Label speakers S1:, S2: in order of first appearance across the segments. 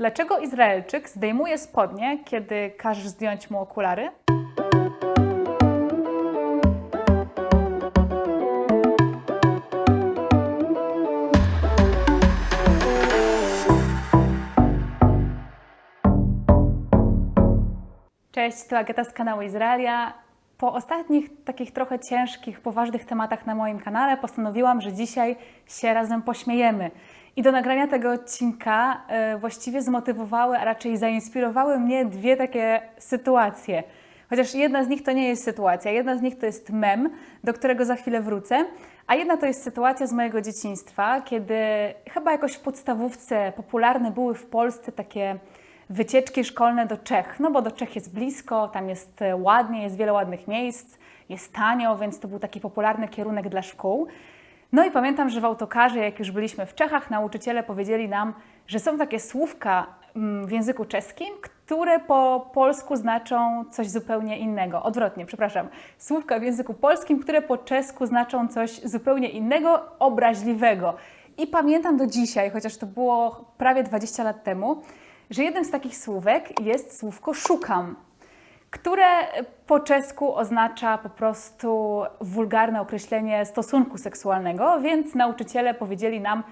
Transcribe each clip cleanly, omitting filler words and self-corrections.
S1: Dlaczego Izraelczyk zdejmuje spodnie, kiedy każesz zdjąć mu okulary? Cześć, to Agata z kanału Izraelia. Po ostatnich takich trochę ciężkich, poważnych tematach na moim kanale postanowiłam, że dzisiaj się razem pośmiejemy. I do nagrania tego odcinka właściwie zmotywowały, a raczej zainspirowały mnie dwie takie sytuacje. Chociaż jedna z nich to nie jest sytuacja, jedna z nich to jest mem, do którego za chwilę wrócę, a jedna to jest sytuacja z mojego dzieciństwa, kiedy chyba jakoś w podstawówce popularne były w Polsce takie wycieczki szkolne do Czech, no bo do Czech jest blisko, tam jest ładnie, jest wiele ładnych miejsc, jest tanio, więc to był taki popularny kierunek dla szkół. No i pamiętam, że w autokarze, jak już byliśmy w Czechach, nauczyciele powiedzieli nam, że są takie słówka w języku czeskim, które po polsku znaczą coś zupełnie innego. Odwrotnie, przepraszam. Słówka w języku polskim, które po czesku znaczą coś zupełnie innego, obraźliwego. I pamiętam do dzisiaj, chociaż to było prawie 20 lat temu, że jednym z takich słówek jest słówko szukam, które po czesku oznacza po prostu wulgarne określenie stosunku seksualnego, więc nauczyciele powiedzieli nam: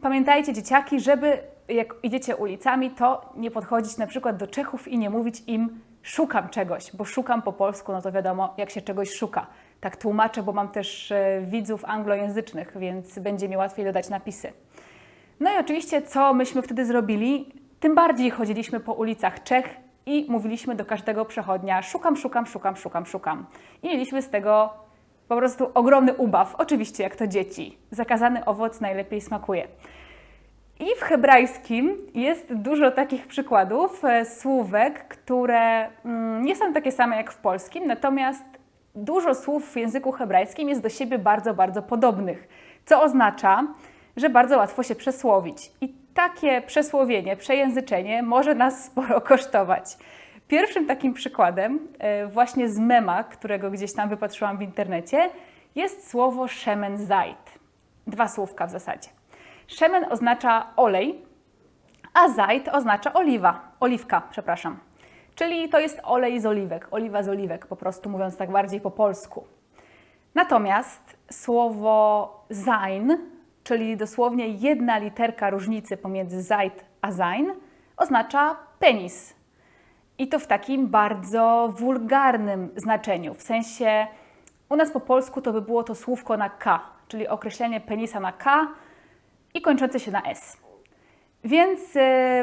S1: pamiętajcie, dzieciaki, żeby jak idziecie ulicami, to nie podchodzić na przykład do Czechów i nie mówić im szukam czegoś, bo szukam po polsku, no to wiadomo, jak się czegoś szuka. Tak tłumaczę, bo mam też widzów anglojęzycznych, więc będzie mi łatwiej dodać napisy. No i oczywiście, co myśmy wtedy zrobili? Tym bardziej chodziliśmy po ulicach Czech i mówiliśmy do każdego przechodnia szukam, szukam, szukam, szukam, szukam. I mieliśmy z tego po prostu ogromny ubaw. Oczywiście, jak to dzieci. Zakazany owoc najlepiej smakuje. I w hebrajskim jest dużo takich przykładów słówek, które nie są takie same jak w polskim, natomiast dużo słów w języku hebrajskim jest do siebie bardzo, bardzo podobnych, co oznacza, że bardzo łatwo się przesłowić. I takie przesłowienie, przejęzyczenie może nas sporo kosztować. Pierwszym takim przykładem, właśnie z mema, którego gdzieś tam wypatrzyłam w internecie, jest słowo shemen zait. Dwa słówka w zasadzie. Shemen oznacza olej, a zait oznacza oliwka, przepraszam. Czyli to jest olej z oliwek, oliwa z oliwek, po prostu mówiąc tak bardziej po polsku. Natomiast słowo zain, czyli dosłownie jedna literka różnicy pomiędzy zait a zain, oznacza penis. I to w takim bardzo wulgarnym znaczeniu. W sensie u nas po polsku to by było to słówko na K, czyli określenie penisa na K i kończące się na S. Więc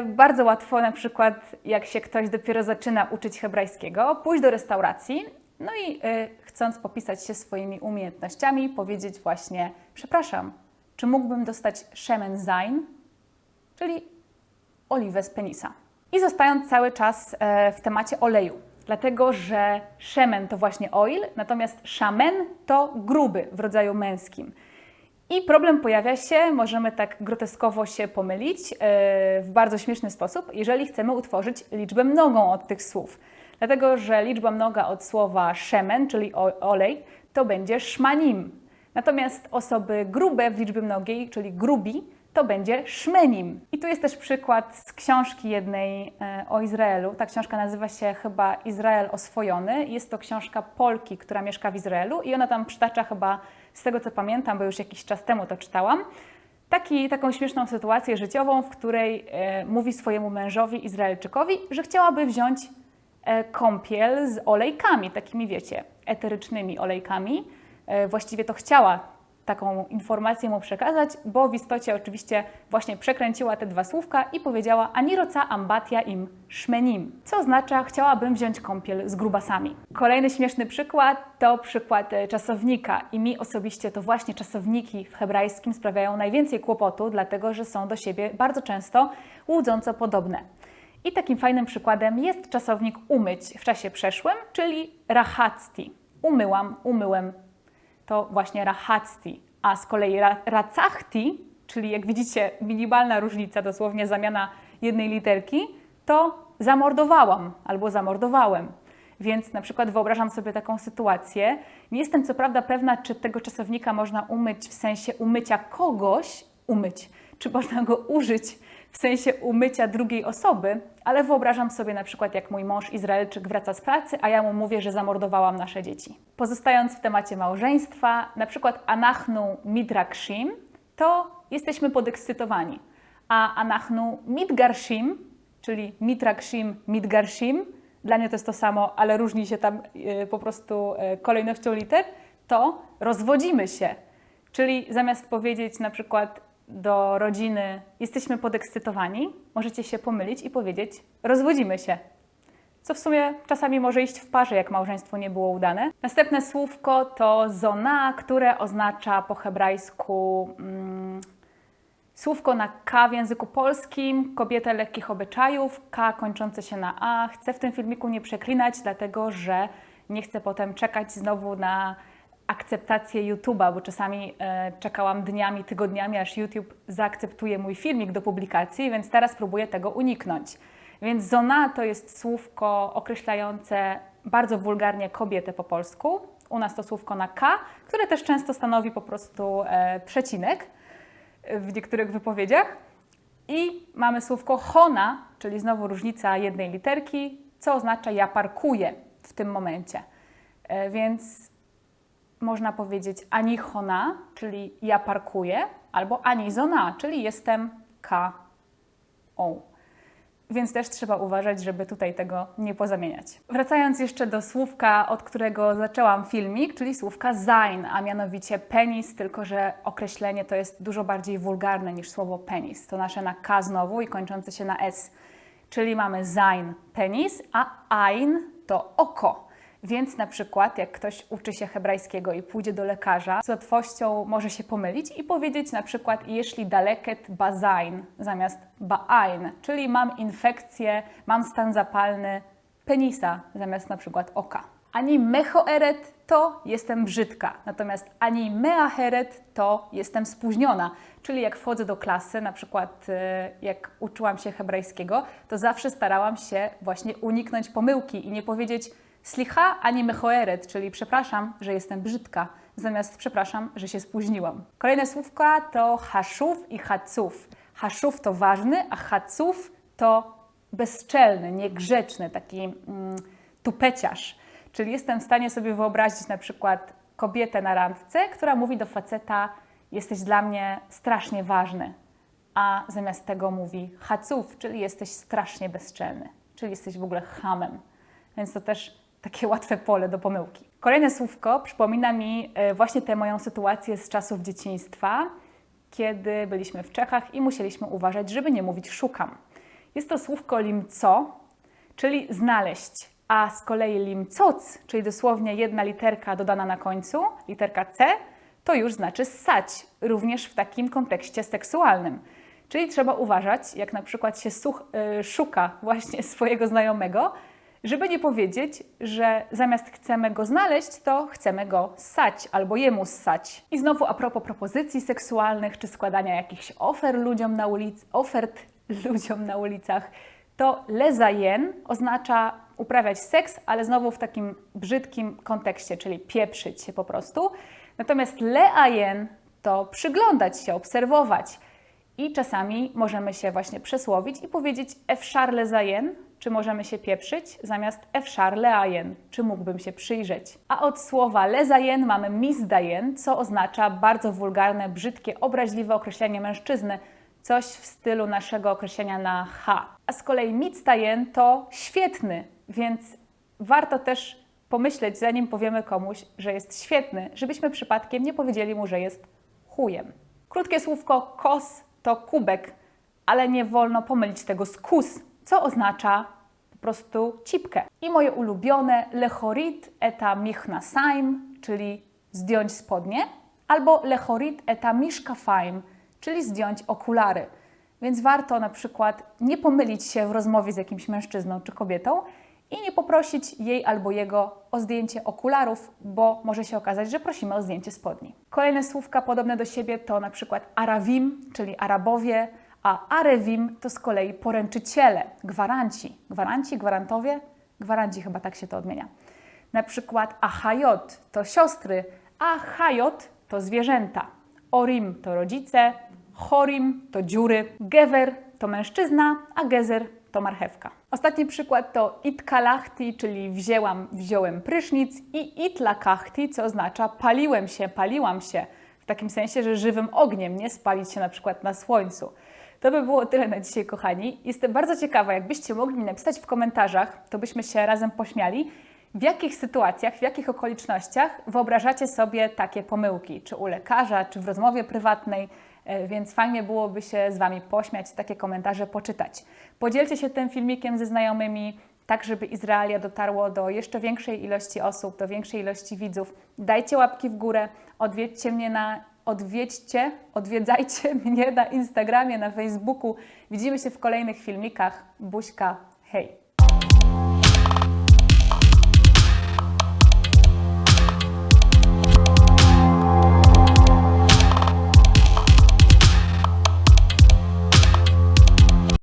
S1: bardzo łatwo na przykład, jak się ktoś dopiero zaczyna uczyć hebrajskiego, pójść do restauracji, no i chcąc popisać się swoimi umiejętnościami, powiedzieć właśnie: przepraszam, czy mógłbym dostać shemen zain, czyli oliwę z penisa. I zostając cały czas w temacie oleju, dlatego że shemen to właśnie oil, natomiast shamen to gruby w rodzaju męskim. I problem pojawia się, możemy tak groteskowo się pomylić w bardzo śmieszny sposób, jeżeli chcemy utworzyć liczbę mnogą od tych słów. Dlatego że liczba mnoga od słowa shemen, czyli olej, to będzie szmanim. Natomiast osoby grube w liczbie mnogiej, czyli grubi, to będzie szmenim. I tu jest też przykład z książki jednej o Izraelu. Ta książka nazywa się chyba Izrael oswojony. Jest to książka Polki, która mieszka w Izraelu i ona tam przytacza chyba, z tego co pamiętam, bo już jakiś czas temu to czytałam, taką śmieszną sytuację życiową, w której mówi swojemu mężowi Izraelczykowi, że chciałaby wziąć kąpiel z olejkami, takimi wiecie, eterycznymi olejkami. Właściwie to chciała taką informację mu przekazać, bo w istocie oczywiście właśnie przekręciła te dwa słówka i powiedziała ani roca ambatia im szmenim, co oznacza chciałabym wziąć kąpiel z grubasami. Kolejny śmieszny przykład to przykład czasownika i mi osobiście to właśnie czasowniki w hebrajskim sprawiają najwięcej kłopotu, dlatego że są do siebie bardzo często łudząco podobne. I takim fajnym przykładem jest czasownik umyć w czasie przeszłym, czyli rachacti. Umyłam, umyłem. To właśnie rachacti, a z kolei racachti, czyli jak widzicie minimalna różnica, dosłownie zamiana jednej literki, to zamordowałam albo zamordowałem. Więc na przykład wyobrażam sobie taką sytuację. Nie jestem co prawda pewna, czy tego czasownika można umyć w sensie umycia kogoś, czy można go użyć w sensie umycia drugiej osoby, ale wyobrażam sobie na przykład, jak mój mąż Izraelczyk wraca z pracy, a ja mu mówię, że zamordowałam nasze dzieci. Pozostając w temacie małżeństwa, na przykład anachnu midragshim, to jesteśmy podekscytowani, a anachnu mitgarshim, czyli midragshim, mitgarshim, dla mnie to jest to samo, ale różni się tam po prostu kolejnością liter, to rozwodzimy się. Czyli zamiast powiedzieć na przykład do rodziny jesteśmy podekscytowani, możecie się pomylić i powiedzieć rozwodzimy się. Co w sumie czasami może iść w parze, jak małżeństwo nie było udane. Następne słówko to zona, które oznacza po hebrajsku słówko na K w języku polskim, kobietę lekkich obyczajów, K kończące się na A. Chcę w tym filmiku nie przeklinać, dlatego że nie chcę potem czekać znowu na akceptację YouTube'a, bo czasami czekałam dniami, tygodniami, aż YouTube zaakceptuje mój filmik do publikacji, więc teraz próbuję tego uniknąć. Więc zona to jest słówko określające bardzo wulgarnie kobietę po polsku. U nas to słówko na K, które też często stanowi po prostu przecinek w niektórych wypowiedziach. I mamy słówko hona, czyli znowu różnica jednej literki, co oznacza ja parkuję w tym momencie. Więc można powiedzieć ani hona, czyli ja parkuję, albo ani zona, czyli jestem K-O. Więc też trzeba uważać, żeby tutaj tego nie pozamieniać. Wracając jeszcze do słówka, od którego zaczęłam filmik, czyli słówka sein, a mianowicie penis, tylko że określenie to jest dużo bardziej wulgarne niż słowo penis. To nasze na K znowu i kończące się na S. Czyli mamy sein, penis, a ein to oko. Więc na przykład, jak ktoś uczy się hebrajskiego i pójdzie do lekarza, z łatwością może się pomylić i powiedzieć na przykład jeśli daleket bazain zamiast ba'ain, czyli mam infekcję, mam stan zapalny penisa zamiast na przykład oka. Ani mechoeret to jestem brzydka, natomiast ani meacheret to jestem spóźniona. Czyli jak wchodzę do klasy, na przykład jak uczyłam się hebrajskiego, to zawsze starałam się właśnie uniknąć pomyłki i nie powiedzieć slicha ani mechoeret, czyli przepraszam, że jestem brzydka, zamiast przepraszam, że się spóźniłam. Kolejne słówka to haszów i haców. Haszów to ważny, a haców to bezczelny, niegrzeczny, taki tupeciarz. Czyli jestem w stanie sobie wyobrazić na przykład kobietę na randce, która mówi do faceta jesteś dla mnie strasznie ważny, a zamiast tego mówi haców, czyli jesteś strasznie bezczelny, czyli jesteś w ogóle chamem. Więc to też takie łatwe pole do pomyłki. Kolejne słówko przypomina mi właśnie tę moją sytuację z czasów dzieciństwa, kiedy byliśmy w Czechach i musieliśmy uważać, żeby nie mówić szukam. Jest to słówko limco, czyli znaleźć, a z kolei limcoc, czyli dosłownie jedna literka dodana na końcu, literka C, to już znaczy ssać, również w takim kontekście seksualnym. Czyli trzeba uważać, jak na przykład się szuka właśnie swojego znajomego, żeby nie powiedzieć, że zamiast chcemy go znaleźć, to chcemy go ssać albo jemu ssać. I znowu a propos propozycji seksualnych czy składania jakichś ofert ludziom na ulicach, to lezajen oznacza uprawiać seks, ale znowu w takim brzydkim kontekście, czyli pieprzyć się po prostu. Natomiast leajen to przyglądać się, obserwować. I czasami możemy się właśnie przesłowić i powiedzieć efszar lezajen, czy możemy się pieprzyć, zamiast efszar leajen, czy mógłbym się przyjrzeć. A od słowa lezajen mamy mizdajen, co oznacza bardzo wulgarne, brzydkie, obraźliwe określenie mężczyzny, coś w stylu naszego określenia na H. A z kolei mictajen to świetny, więc warto też pomyśleć, zanim powiemy komuś, że jest świetny, żebyśmy przypadkiem nie powiedzieli mu, że jest chujem. Krótkie słówko kos to kubek, ale nie wolno pomylić tego z kus, co oznacza po prostu cipkę. I moje ulubione lechorit eta michnasaim, czyli zdjąć spodnie, albo lechorit eta mishkafaim, czyli zdjąć okulary. Więc warto na przykład nie pomylić się w rozmowie z jakimś mężczyzną czy kobietą i nie poprosić jej albo jego o zdjęcie okularów, bo może się okazać, że prosimy o zdjęcie spodni. Kolejne słówka podobne do siebie to na przykład arawim, czyli Arabowie, a arewim to z kolei poręczyciele, gwaranci. Gwaranci, gwarantowie? Gwaranci chyba tak się to odmienia. Na przykład achajot to siostry, a chajot to zwierzęta. Orim to rodzice, chorim to dziury, gewer to mężczyzna, a gezer to marchewka. Ostatni przykład to itkalachti, czyli wziąłem prysznic, i itlakachti, co oznacza paliłem się, paliłam się. W takim sensie, że żywym ogniem, nie spalić się na przykład na słońcu. To by było tyle na dzisiaj, kochani. Jestem bardzo ciekawa, jakbyście mogli mi napisać w komentarzach, to byśmy się razem pośmiali, w jakich sytuacjach, w jakich okolicznościach wyobrażacie sobie takie pomyłki, czy u lekarza, czy w rozmowie prywatnej, więc fajnie byłoby się z Wami pośmiać, takie komentarze poczytać. Podzielcie się tym filmikiem ze znajomymi, tak żeby Izraelia dotarło do jeszcze większej ilości osób, do większej ilości widzów. Dajcie łapki w górę, odwiedzajcie mnie na Instagramie, na Facebooku. Widzimy się w kolejnych filmikach. Buźka, hej!